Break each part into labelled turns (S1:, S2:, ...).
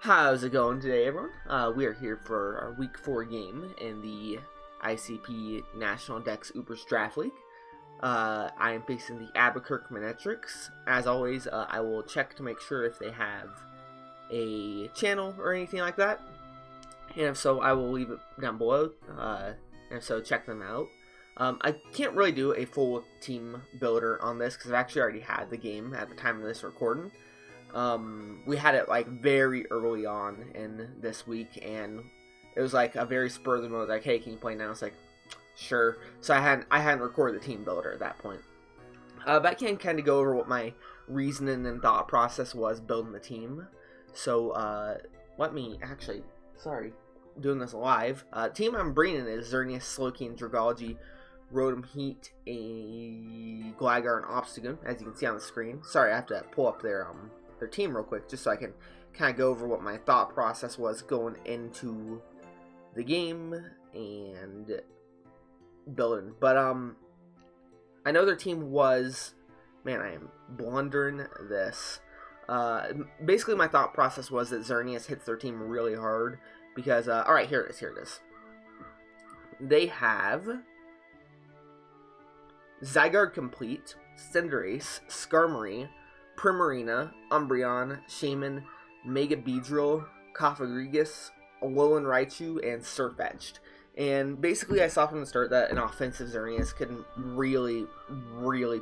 S1: How's it going today, everyone? We are here for our Week 4 game in the ICP National Dex Ubers Draft League. I am facing the Abbekerk Manectrics. As always, I will check to make sure if they have a channel or anything like that. And if so, I will leave it down below. And if so, check them out. I can't really do a full team builder on this because I've actually already had the game at the time of this recording. We had it like very early on in this week, and it was like a very spur of the moment, like, hey, can you play now? It's like, sure. So I hadn't recorded the team builder at that point. But I can kind of go over what my reasoning and thought process was building the team. So let me actually, doing this live. Team I'm bringing is Xerneas, Slowking, Dragology, Rotom Heat, a Gligar, and Obstagoon, as you can see on the screen. Sorry, I have to pull up their team real quick just so I can kind of go over what my thought process was going into the game and building. But I know their team was, man, I am blundering this. Basically my thought process was that Xerneas hits their team really hard because alright, here it is. They have Zygarde Complete, Cinderace, Skarmory, Primarina, Umbreon, Shaman, Mega Beedrill, Cofagrigus, Alolan Raichu, and Surfetched. And basically I saw from the start that an offensive Xerneas could really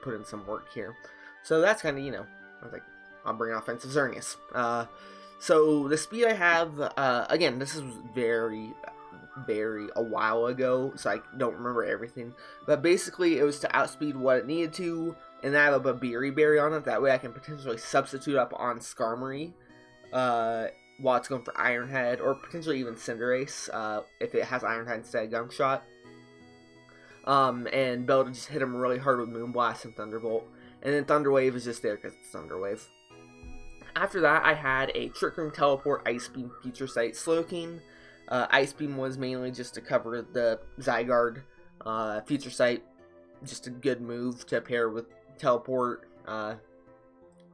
S1: put in some work here. So that's kind of, I was like, I'll bring offensive Xerneas. So the speed I have, again, this is very a while ago, so I don't remember everything. But basically it was to outspeed what it needed to, and I have a Babiri Berry on it. That way I can potentially substitute up on Skarmory while it's going for Iron Head, or potentially even Cinderace if it has Iron Head instead of Gunk Shot. And be able to just hit him really hard with Moonblast and Thunderbolt. And then Thunder Wave is just there because it's Thunder Wave. After that, I had a Trick Room, Teleport, Ice Beam, Future Sight, Slowking. Ice Beam was mainly just to cover the Zygarde. Future Sight, just a good move to pair with Teleport.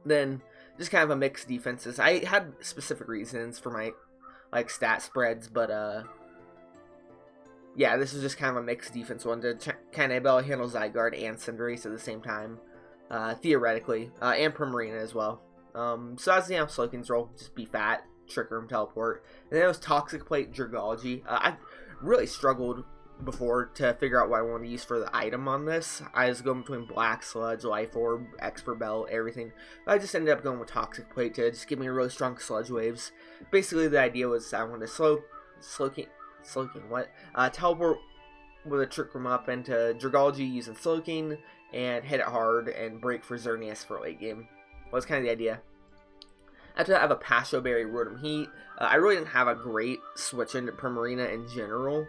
S1: Then just kind of a mixed defenses. I had specific reasons for my stat spreads, but yeah, this is just kind of a mixed defense one to kind of be able to handle Zygarde and Cinderace at the same time, theoretically, and Primarina as well. So that's the Slowking's role, just be fat, Trick Room, Teleport. And then it was Toxic Plate, Dragology. I really struggled before to figure out what I wanted to use for the item on this. I was going between Black Sludge, Life Orb, Expert Bell, everything. But I just ended up going with Toxic Plate to just give me really strong Sludge Waves. Basically the idea was I wanted to teleport with a Trick Room up into Dragology using Slowking and hit it hard and break for Xerneas for late game. Was kind of the idea. After that, I have a Pasho Berry, Rotom Heat. I really didn't have a great switch into Primarina in general.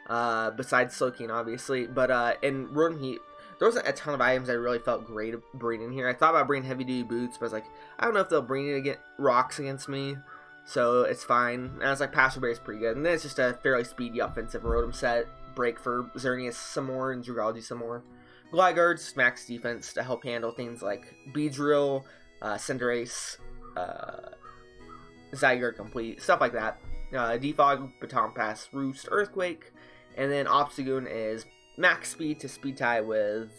S1: Besides Slowking, obviously, but in Rotom Heat, there wasn't a ton of items I really felt great bringing here. I thought about bringing Heavy Duty Boots, but I was like, I don't know if they'll bring rocks against me, so it's fine. And I was like, Pasho Berry's pretty good, and then it's just a fairly speedy offensive Rotom set, break for Xerneas some more and Dragology some more. Gligar's max defense to help handle things like Beedrill, Cinderace, Zygarde Complete, stuff like that. Defog, Baton Pass, Roost, Earthquake. And then Obstagoon is max speed to speed tie with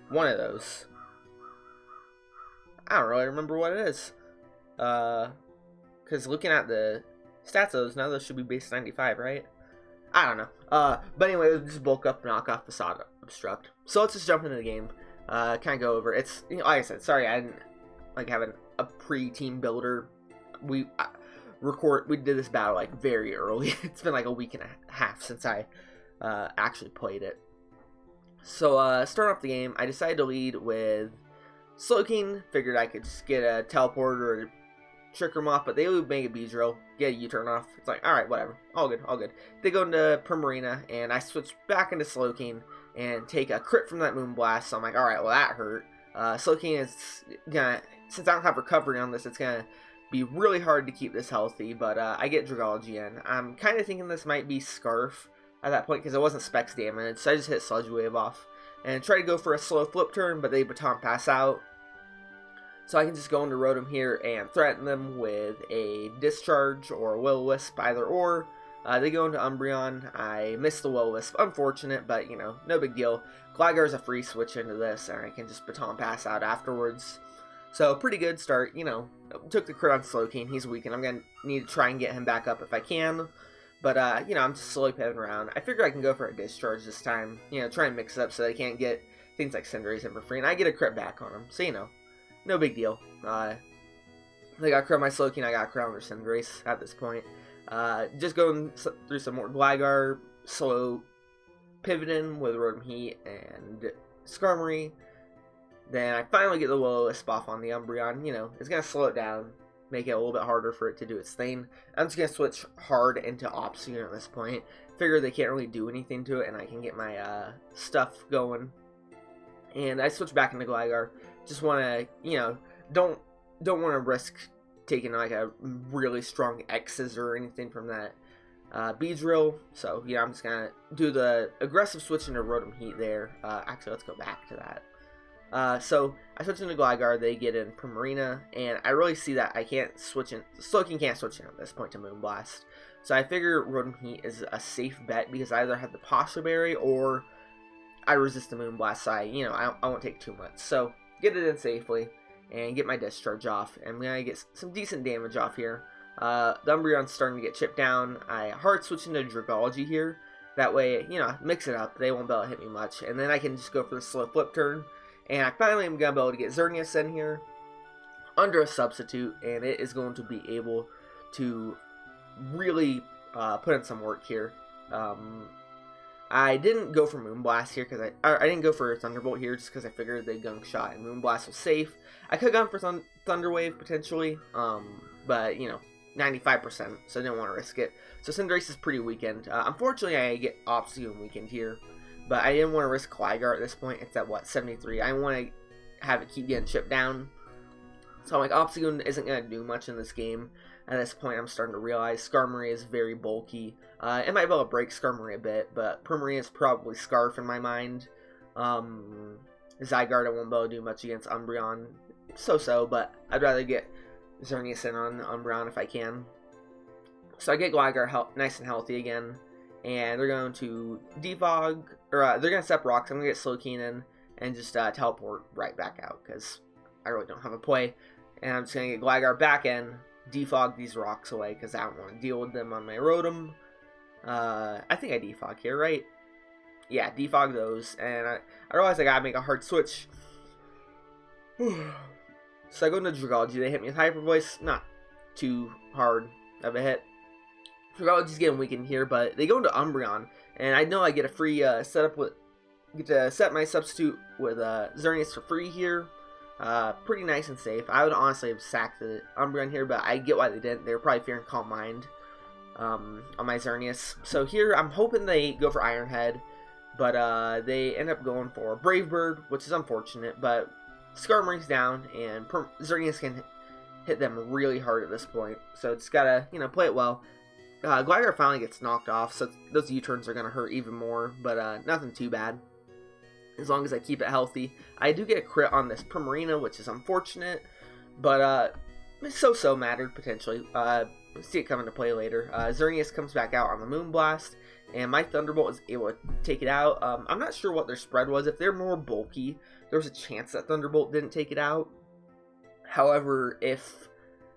S1: one of those. I don't really remember what it is. Because looking at the stats of those, now those should be base 95, right? I don't know. But anyway, just bulk up, knock off, Facade, Obstruct. So let's just jump into the game. Kind of go over. It's, like I said, sorry I didn't have a pre-team builder. We did this battle very early. It's been a week and a half since I actually played it. So starting off the game, I decided to lead with Slowking. Figured I could just get a Teleport or Trick Room off, but they would make a Beedrill, get a U-turn off. It's like, alright, whatever. All good. They go into Primarina, and I switch back into Slowking and take a crit from that Moonblast. So I'm like, alright, well that hurt. Slowking is gonna, since I don't have recovery on this, it's gonna be really hard to keep this healthy, but I get Dragology in. I'm kind of thinking this might be Scarf at that point because it wasn't Specs damage, so I just hit Sludge Wave off and try to go for a slow flip turn, but they Baton Pass out. So I can just go into Rotom here and threaten them with a Discharge or a Will-O-Wisp, either or. They go into Umbreon. I missed the Will-O-Wisp. Unfortunate, but, you know, no big deal. Gligar is a free switch into this, and I can just Baton Pass out afterwards. So, pretty good start. You know, took the crit on Slowking. He's weak, and I'm going to need to try and get him back up if I can. But, you know, I'm just slowly pivoting around. I figure I can go for a Discharge this time. You know, try and mix it up so they can't get things like Cinderace in for free. And I get a crit back on him. So, you know, no big deal. They got crit on my Slowking. I got crit on their Cinderace at this point. Just going through some more Gligar, slow pivoting with Rotom Heat and Skarmory. Then I finally get the Will-O-Wisp off on the Umbreon. You know, it's going to slow it down, make it a little bit harder for it to do its thing. I'm just going to switch hard into Obstagoon at this point. Figure they can't really do anything to it, and I can get my stuff going. And I switch back into Gligar. Just want to, you know, don't want to risk taking like a really strong X's or anything from that Beedrill. So, yeah, I'm just going to do the aggressive switch into Rotom Heat there. Actually, let's go back to that. So, I switch into Gligar, they get in Primarina, and I really see that I can't switch in, Slowking can't switch in at this point to Moonblast. So I figure Rotom Heat is a safe bet because I either have the Posha Berry or I resist the Moonblast, so I won't take too much. So, get it in safely and get my Discharge off, and I'm going to get some decent damage off here. The Umbreon's starting to get chipped down. I hard switch into Dragology here. That way, you know, mix it up. They won't be able to hit me much. And then I can just go for the slow flip turn. And I finally am going to be able to get Xerneas in here under a substitute, and it is going to be able to really put in some work here. I didn't go for Moonblast here because I didn't go for Thunderbolt here just because I figured the Gunk Shot and Moonblast was safe. I could have gone for Thunder Wave potentially, but you know, 95%, so I didn't want to risk it. So Cinderace is pretty weakened. Unfortunately, I get Obstagoon weakened here, but I didn't want to risk Gligar at this point. It's at what, 73. I want to have it keep getting chipped down. So I'm like, Obstagoon isn't going to do much in this game. At this point, I'm starting to realize Skarmory is very bulky. It might be able to break Skarmory a bit, but Primarina is probably Scarf in my mind. Zygarde won't be able to do much against Umbreon. So-so, but I'd rather get Xerneas in on Umbreon if I can. So I get Gligar nice and healthy again. And they're going to defog, or they're going to step rocks. I'm going to get Slowking in and just teleport right back out because I really don't have a play. And I'm just going to get Gligar back in, defog these rocks away because I don't want to deal with them on my Rotom. I think I defog here, right? Yeah, defog those. And I realize I gotta make a hard switch. So I go into Dragology. They hit me with Hyper Voice. Not too hard of a hit. Dragology's getting weakened here, but they go into Umbreon. And I know I get a free setup with... get to set my substitute with Xerneas for free here. Pretty nice and safe. I would honestly have sacked the Umbreon here, but I get why they didn't. They were probably fearing Calm Mind on my Xerneas. So here, I'm hoping they go for Iron Head, but they end up going for Brave Bird, which is unfortunate, but Skarmory's down, and Xerneas can hit them really hard at this point. So just gotta, you know, play it well. Gligar finally gets knocked off, so those U-turns are gonna hurt even more, but nothing too bad. As long as I keep it healthy. I do get a crit on this Primarina, which is unfortunate, but so mattered potentially. See it come into play later. Xerneas comes back out on the Moonblast, and my Thunderbolt is able to take it out. I'm not sure what their spread was. If they're more bulky, there's a chance that Thunderbolt didn't take it out. However, if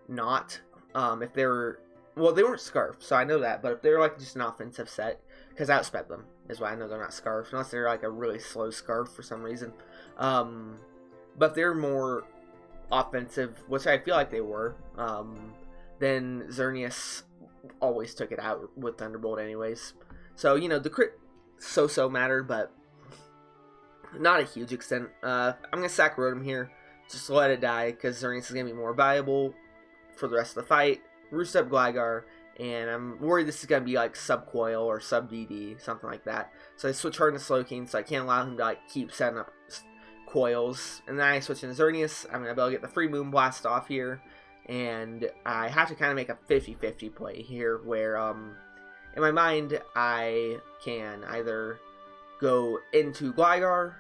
S1: not, if they were... Well, they weren't Scarf, so I know that, but if they're like just an offensive set, because I outsped them, is why I know they're not Scarf, unless they're like a really slow Scarf for some reason. But if they're more offensive, which I feel like they were, then Xerneas always took it out with Thunderbolt anyways. So, you know, the crit so mattered, but not a huge extent. I'm going to sack Rotom here, just to let it die, because Xerneas is going to be more valuable for the rest of the fight. Roost up Gligar, and I'm worried this is going to be like sub-Coil or sub-DD, something like that. So I switch hard into Slowking, so I can't allow him to like keep setting up coils. And then I switch into Xerneas. I'm going to be able to get the free Moonblast off here. And I have to kind of make a 50-50 play here, where in my mind I can either go into Gligar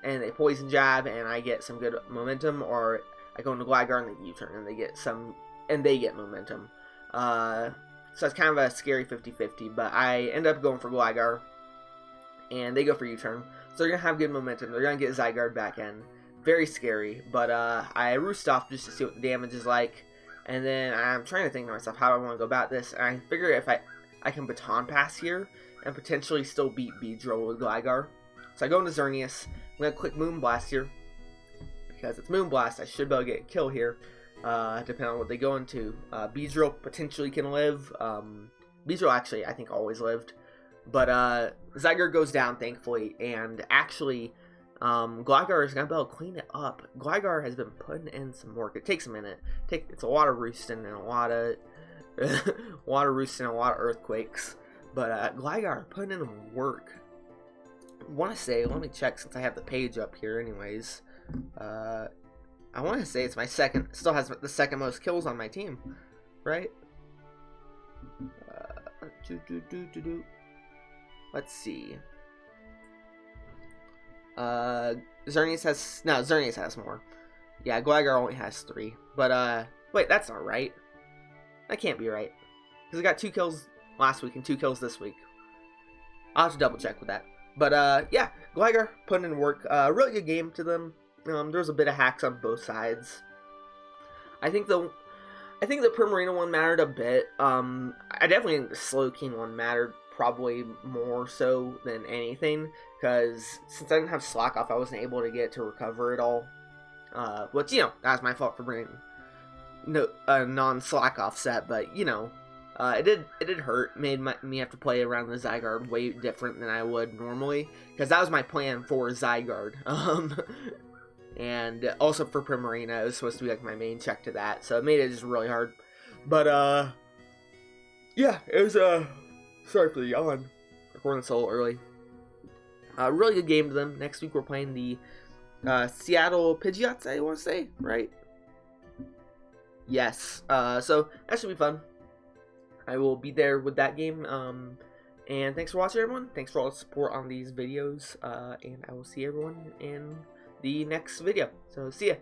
S1: and a Poison Jab and I get some good momentum, or I go into Gligar and they U-turn, and they get momentum. So it's kind of a scary 50-50, but I end up going for Gligar, and they go for U-turn. So they're going to have good momentum. They're going to get Zygarde back in. Very scary, but I roost off just to see what the damage is like. And then I'm trying to think to myself, how do I want to go about this? And I figure if I can Baton Pass here and potentially still beat Beedrill with Gligar. So I go into Xerneas. I'm going to click Moonblast here. Because it's Moonblast, I should be able to get a kill here. Depending on what they go into. Beedrill potentially can live. Beedrill actually, I think, always lived. But Zygarde goes down, thankfully. And actually, Gligar is going to be able to clean it up. Gligar has been putting in some work. It takes a minute. It's a lot of roosting and a lot of earthquakes. But Gligar putting in work. I want to say, let me check since I have the page up here anyways. I want to say it's my second, still has the second most kills on my team, right? Let's see. Xerneas has more. Yeah, Gligar only has 3. But, wait, that's not right. That can't be right. Because I got 2 kills last week and 2 kills this week. I'll have to double check with that. But, yeah, Gligar putting in work. Really good game to them. There's a bit of hacks on both sides. I think the Primarina one mattered a bit. I definitely think the Slowking one mattered probably more so than anything, because since I didn't have Slack Off, I wasn't able to get to recover it all. Which, you know, that was my fault for bringing a non-Slack Off set, but, you know, it did hurt. Made me have to play around the Zygarde way different than I would normally, because that was my plan for Zygarde. And also for Primarina, it was supposed to be like my main check to that, so it made it just really hard. But yeah, it was sorry for the yawn. Recording this a little early. Really good game to them. Next week we're playing the Seattle Pidgeots, I want to say, right? Yes. So that should be fun. I will be there with that game. And thanks for watching, everyone. Thanks for all the support on these videos. And I will see everyone in the next video. So see ya.